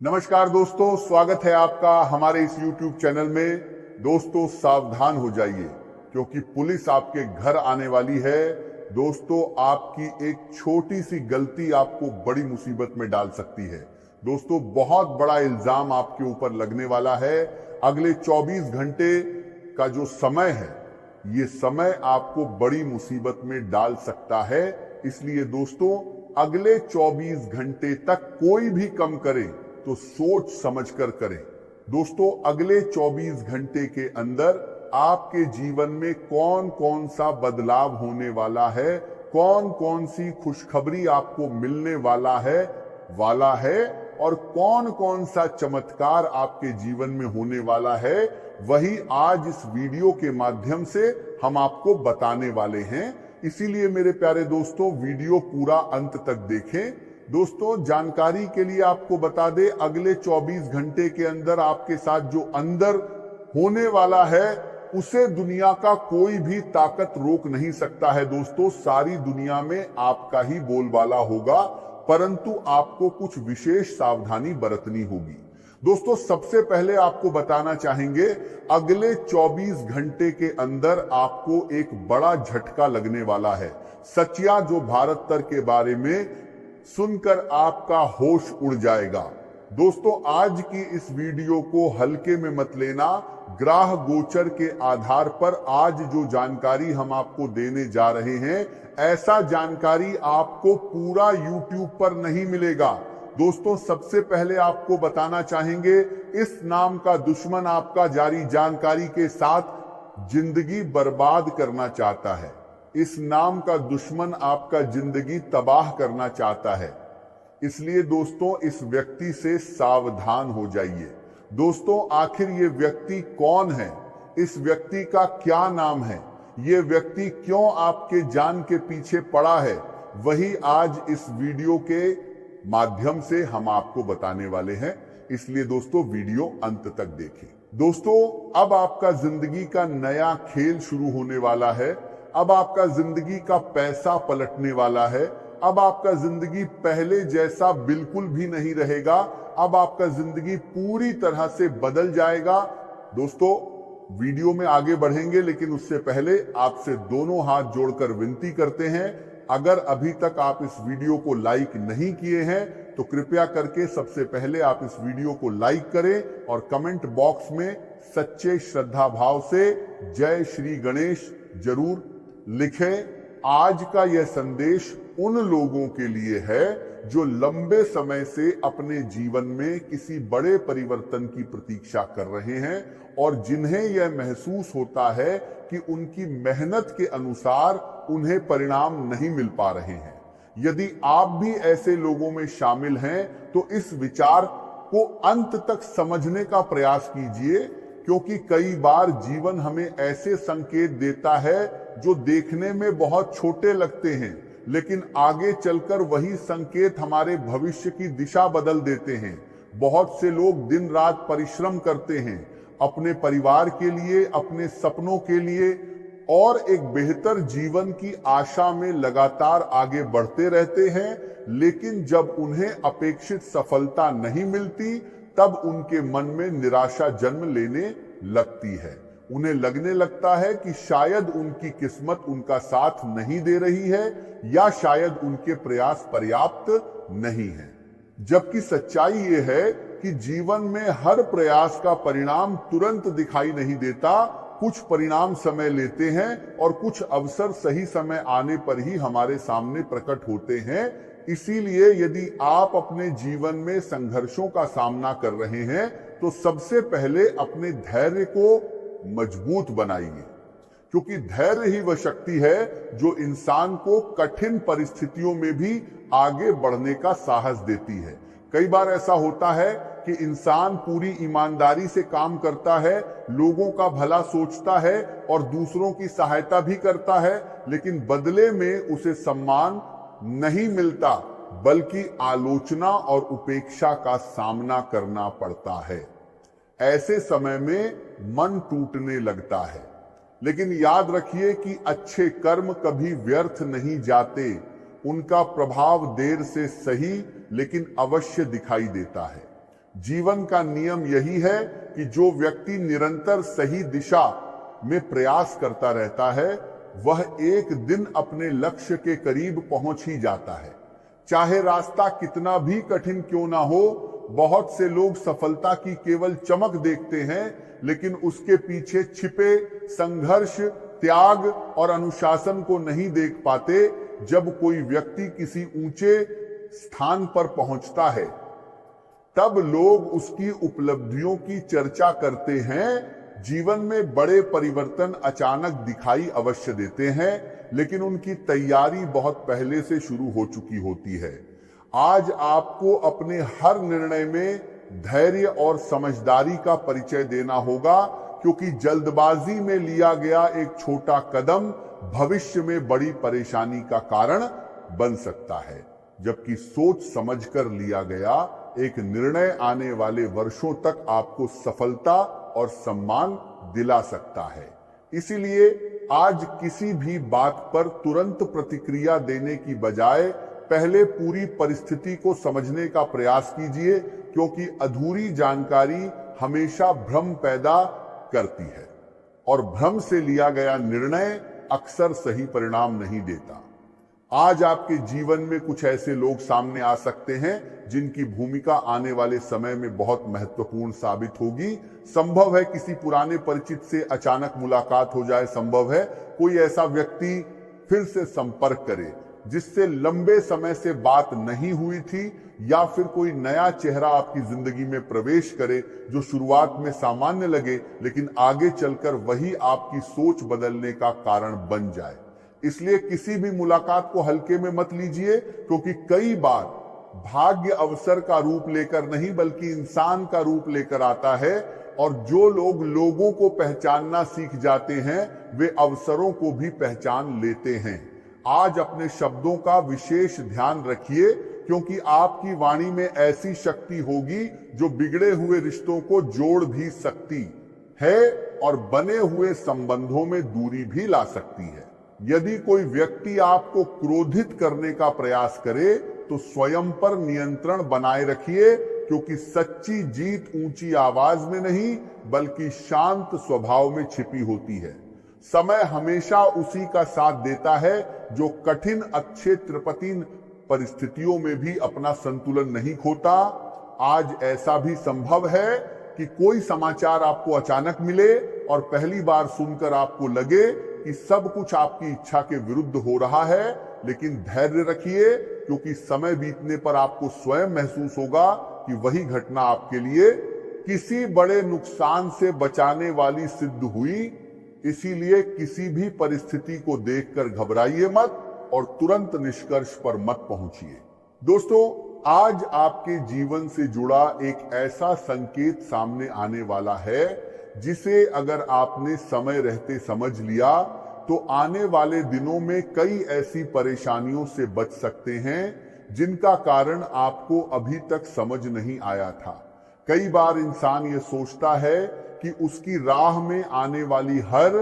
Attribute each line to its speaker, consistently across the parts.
Speaker 1: नमस्कार दोस्तों, स्वागत है आपका हमारे इस YouTube चैनल में। दोस्तों सावधान हो जाइए क्योंकि पुलिस आपके घर आने वाली है। दोस्तों आपकी एक छोटी सी गलती आपको बड़ी मुसीबत में डाल सकती है। दोस्तों बहुत बड़ा इल्जाम आपके ऊपर लगने वाला है। अगले 24 घंटे का जो समय है, ये समय आपको बड़ी मुसीबत में डाल सकता है। इसलिए दोस्तों अगले 24 घंटे तक कोई भी काम करे तो सोच समझकर करें। दोस्तों अगले 24 घंटे के अंदर आपके जीवन में कौन कौन सा बदलाव होने वाला है, कौन कौन सी खुशखबरी आपको मिलने वाला है और कौन कौन सा चमत्कार आपके जीवन में होने वाला है, वही आज इस वीडियो के माध्यम से हम आपको बताने वाले हैं। इसीलिए मेरे प्यारे दोस्तों वीडियो पूरा अंत तक देखें। दोस्तों जानकारी के लिए आपको बता दें, अगले 24 घंटे के अंदर आपके साथ जो अंदर होने वाला है उसे दुनिया का कोई भी ताकत रोक नहीं सकता है। दोस्तों सारी दुनिया में आपका ही बोलबाला होगा, परंतु आपको कुछ विशेष सावधानी बरतनी होगी। दोस्तों सबसे पहले आपको बताना चाहेंगे, अगले 24 घंटे के अंदर आपको एक बड़ा झटका लगने वाला है। सचिया जो भारत तर के बारे में सुनकर आपका होश उड़ जाएगा। दोस्तों आज की इस वीडियो को हल्के में मत लेना। ग्रह गोचर के आधार पर आज जो जानकारी हम आपको देने जा रहे हैं, ऐसा जानकारी आपको पूरा YouTube पर नहीं मिलेगा। दोस्तों सबसे पहले आपको बताना चाहेंगे, इस नाम का दुश्मन आपका जारी जानकारी के साथ जिंदगी बर्बाद करना चाहता है। इस नाम का दुश्मन आपका जिंदगी तबाह करना चाहता है। इसलिए दोस्तों इस व्यक्ति से सावधान हो जाइए। दोस्तों आखिर ये व्यक्ति कौन है, इस व्यक्ति का क्या नाम है, ये व्यक्ति क्यों आपके जान के पीछे पड़ा है, वही आज इस वीडियो के माध्यम से हम आपको बताने वाले हैं। इसलिए दोस्तों वीडियो अंत तक देखें। दोस्तों अब आपका जिंदगी का नया खेल शुरू होने वाला है। अब आपका जिंदगी का पैसा पलटने वाला है। अब आपका जिंदगी पहले जैसा बिल्कुल भी नहीं रहेगा। अब आपका जिंदगी पूरी तरह से बदल जाएगा। दोस्तों वीडियो में आगे बढ़ेंगे, लेकिन उससे पहले आपसे दोनों हाथ जोड़कर विनती करते हैं, अगर अभी तक आप इस वीडियो को लाइक नहीं किए हैं तो कृपया करके सबसे पहले आप इस वीडियो को लाइक करें और कमेंट बॉक्स में सच्चे श्रद्धा भाव से जय श्री गणेश जरूर लिखें। आज का यह संदेश उन लोगों के लिए है जो लंबे समय से अपने जीवन में किसी बड़े परिवर्तन की प्रतीक्षा कर रहे हैं और जिन्हें यह महसूस होता है कि उनकी मेहनत के अनुसार उन्हें परिणाम नहीं मिल पा रहे हैं। यदि आप भी ऐसे लोगों में शामिल हैं तो इस विचार को अंत तक समझने का प्रयास कीजिए, क्योंकि कई बार जीवन हमें ऐसे संकेत देता है जो देखने में बहुत छोटे लगते हैं, लेकिन आगे चलकर वही संकेत हमारे भविष्य की दिशा बदल देते हैं। बहुत से लोग दिन रात परिश्रम करते हैं अपने परिवार के लिए, अपने सपनों के लिए और एक बेहतर जीवन की आशा में लगातार आगे बढ़ते रहते हैं, लेकिन जब उन्हें अपेक्षित सफलता नहीं मिलती तब उनके मन में निराशा जन्म लेने लगती है। उन्हें लगने लगता है कि शायद उनकी किस्मत उनका साथ नहीं दे रही है या शायद उनके प्रयास पर्याप्त नहीं है। जबकि सच्चाई ये है कि जीवन में हर प्रयास का परिणाम तुरंत दिखाई नहीं देता। कुछ परिणाम समय लेते हैं और कुछ अवसर सही समय आने पर ही हमारे सामने प्रकट होते हैं। इसीलिए यदि आप अपने जीवन में संघर्षों का सामना कर रहे हैं तो सबसे पहले अपने धैर्य को मजबूत बनाइए, क्योंकि धैर्य ही वह शक्ति है जो इंसान को कठिन परिस्थितियों में भी आगे बढ़ने का साहस देती है। कई बार ऐसा होता है कि इंसान पूरी ईमानदारी से काम करता है, लोगों का भला सोचता है और दूसरों की सहायता भी करता है, लेकिन बदले में उसे सम्मान नहीं मिलता, बल्कि आलोचना और उपेक्षा का सामना करना पड़ता है। ऐसे समय में मन टूटने लगता है, लेकिन याद रखिए कि अच्छे कर्म कभी व्यर्थ नहीं जाते। उनका प्रभाव देर से सही लेकिन अवश्य दिखाई देता है। जीवन का नियम यही है कि जो व्यक्ति निरंतर सही दिशा में प्रयास करता रहता है वह एक दिन अपने लक्ष्य के करीब पहुंच ही जाता है, चाहे रास्ता कितना भी कठिन क्यों ना हो। बहुत से लोग सफलता की केवल चमक देखते हैं, लेकिन उसके पीछे छिपे संघर्ष, त्याग और अनुशासन को नहीं देख पाते। जब कोई व्यक्ति किसी ऊंचे स्थान पर पहुंचता है तब लोग उसकी उपलब्धियों की चर्चा करते हैं। जीवन में बड़े परिवर्तन अचानक दिखाई अवश्य देते हैं, लेकिन उनकी तैयारी बहुत पहले से शुरू हो चुकी होती है। आज आपको अपने हर निर्णय में धैर्य और समझदारी का परिचय देना होगा, क्योंकि जल्दबाजी में लिया गया एक छोटा कदम भविष्य में बड़ी परेशानी का कारण बन सकता है, जबकि सोच समझकर लिया गया एक निर्णय आने वाले वर्षों तक आपको सफलता और सम्मान दिला सकता है। इसीलिए आज किसी भी बात पर तुरंत प्रतिक्रिया देने की बजाय पहले पूरी परिस्थिति को समझने का प्रयास कीजिए, क्योंकि अधूरी जानकारी हमेशा भ्रम पैदा करती है और भ्रम से लिया गया निर्णय अक्सर सही परिणाम नहीं देता। आज आपके जीवन में कुछ ऐसे लोग सामने आ सकते हैं जिनकी भूमिका आने वाले समय में बहुत महत्वपूर्ण साबित होगी। संभव है किसी पुराने परिचित से अचानक मुलाकात हो जाए, संभव है कोई ऐसा व्यक्ति फिर से संपर्क करे जिससे लंबे समय से बात नहीं हुई थी, या फिर कोई नया चेहरा आपकी जिंदगी में प्रवेश करे जो शुरुआत में सामान्य लगे लेकिन आगे चलकर वही आपकी सोच बदलने का कारण बन जाए। इसलिए किसी भी मुलाकात को हल्के में मत लीजिए, क्योंकि कई बार भाग्य अवसर का रूप लेकर नहीं बल्कि इंसान का रूप लेकर आता है, और जो लोग लोगों को पहचानना सीख जाते हैं वे अवसरों को भी पहचान लेते हैं। आज अपने शब्दों का विशेष ध्यान रखिए, क्योंकि आपकी वाणी में ऐसी शक्ति होगी जो बिगड़े हुए रिश्तों को जोड़ भी सकती है और बने हुए संबंधों में दूरी भी ला सकती है। यदि कोई व्यक्ति आपको क्रोधित करने का प्रयास करे तो स्वयं पर नियंत्रण बनाए रखिए, क्योंकि सच्ची जीत ऊंची आवाज में नहीं बल्कि शांत स्वभाव में छिपी होती है। समय हमेशा उसी का साथ देता है जो कठिन अक्षेत्रपतिन परिस्थितियों में भी अपना संतुलन नहीं खोता। आज ऐसा भी संभव है कि कोई समाचार आपको अचानक मिले और पहली बार सुनकर आपको लगे कि सब कुछ आपकी इच्छा के विरुद्ध हो रहा है, लेकिन धैर्य रखिए, क्योंकि समय बीतने पर आपको स्वयं महसूस होगा कि वही घटना आपके लिए किसी बड़े नुकसान से बचाने वाली सिद्ध हुई। इसीलिए किसी भी परिस्थिति को देखकर घबराइए मत और तुरंत निष्कर्ष पर मत पहुंचिए। दोस्तों, आज आपके जीवन से जुड़ा एक ऐसा संकेत सामने आने वाला है जिसे अगर आपने समय रहते समझ लिया तो आने वाले दिनों में कई ऐसी परेशानियों से बच सकते हैं जिनका कारण आपको अभी तक समझ नहीं आया था। कई बार इंसान ये सोचता है कि उसकी राह में आने वाली हर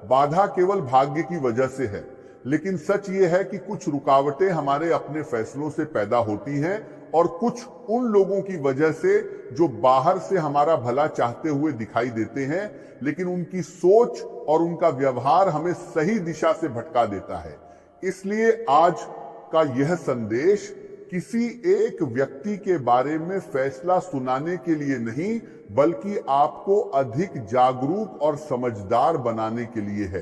Speaker 1: बाधा केवल भाग्य की वजह से है, लेकिन सच ये है कि कुछ रुकावटें हमारे अपने फैसलों से पैदा होती हैं और कुछ उन लोगों की वजह से जो बाहर से हमारा भला चाहते हुए दिखाई देते हैं, लेकिन उनकी सोच और उनका व्यवहार हमें सही दिशा से भटका देता है। इसलिए आज का यह संदेश किसी एक व्यक्ति के बारे में फैसला सुनाने के लिए नहीं बल्कि आपको अधिक जागरूक और समझदार बनाने के लिए है।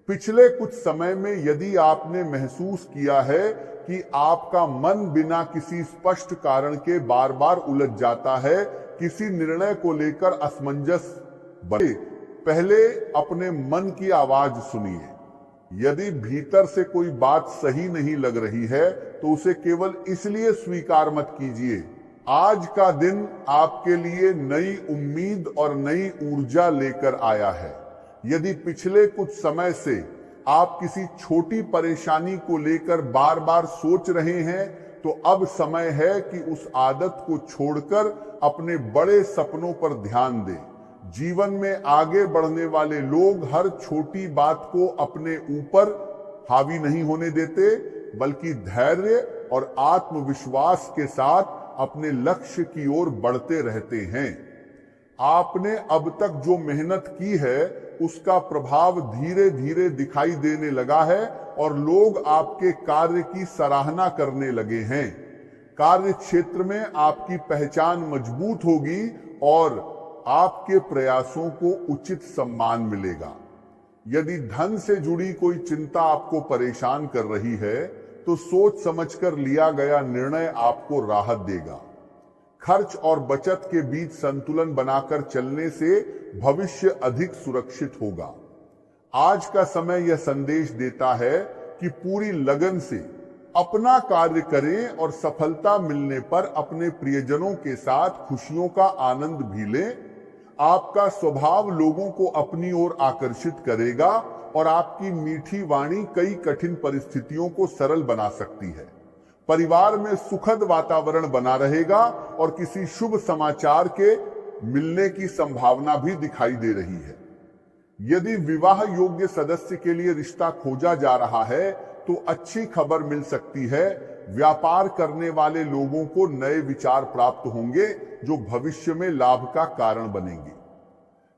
Speaker 1: पिछले कुछ समय में यदि आपने महसूस किया है कि आपका मन बिना किसी स्पष्ट कारण के बार बार उलझ जाता है, किसी निर्णय को लेकर असमंजस बने, पहले अपने मन की आवाज सुनिए। यदि भीतर से कोई बात सही नहीं लग रही है तो उसे केवल इसलिए स्वीकार मत कीजिए। आज का दिन आपके लिए नई उम्मीद और नई ऊर्जा लेकर आया है। यदि पिछले कुछ समय से आप किसी छोटी परेशानी को लेकर बार बार सोच रहे हैं तो अब समय है कि उस आदत को छोड़कर अपने बड़े सपनों पर ध्यान दें। जीवन में आगे बढ़ने वाले लोग हर छोटी बात को अपने ऊपर हावी नहीं होने देते, बल्कि धैर्य और आत्मविश्वास के साथ अपने लक्ष्य की ओर बढ़ते रहते हैं। आपने अब तक जो मेहनत की है उसका प्रभाव धीरे धीरे दिखाई देने लगा है और लोग आपके कार्य की सराहना करने लगे हैं। कार्य क्षेत्र में आपकी पहचान मजबूत होगी और आपके प्रयासों को उचित सम्मान मिलेगा। यदि धन से जुड़ी कोई चिंता आपको परेशान कर रही है तो सोच समझकर लिया गया निर्णय आपको राहत देगा। खर्च और बचत के बीच संतुलन बनाकर चलने से भविष्य अधिक सुरक्षित होगा। आज का समय यह संदेश देता है कि पूरी लगन से अपना कार्य करें और सफलता मिलने पर अपने प्रियजनों के साथ खुशियों का आनंद भी लें। आपका स्वभाव लोगों को अपनी ओर आकर्षित करेगा और आपकी मीठी वाणी कई कठिन परिस्थितियों को सरल बना सकती है। परिवार में सुखद वातावरण बना रहेगा और किसी शुभ समाचार के मिलने की संभावना भी दिखाई दे रही है। यदि विवाह योग्य सदस्य के लिए रिश्ता खोजा जा रहा है तो अच्छी खबर मिल सकती है। व्यापार करने वाले लोगों को नए विचार प्राप्त होंगे जो भविष्य में लाभ का कारण बनेंगे।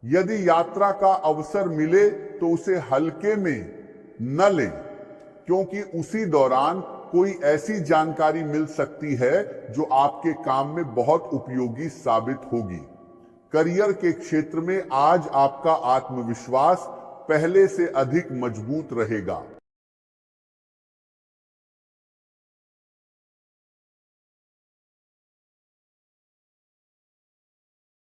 Speaker 1: यदि यात्रा का अवसर मिले तो उसे हल्के में न लें, क्योंकि उसी दौरान कोई ऐसी जानकारी मिल सकती है जो आपके काम में बहुत उपयोगी साबित होगी। करियर के क्षेत्र में आज आपका आत्मविश्वास पहले से अधिक मजबूत रहेगा।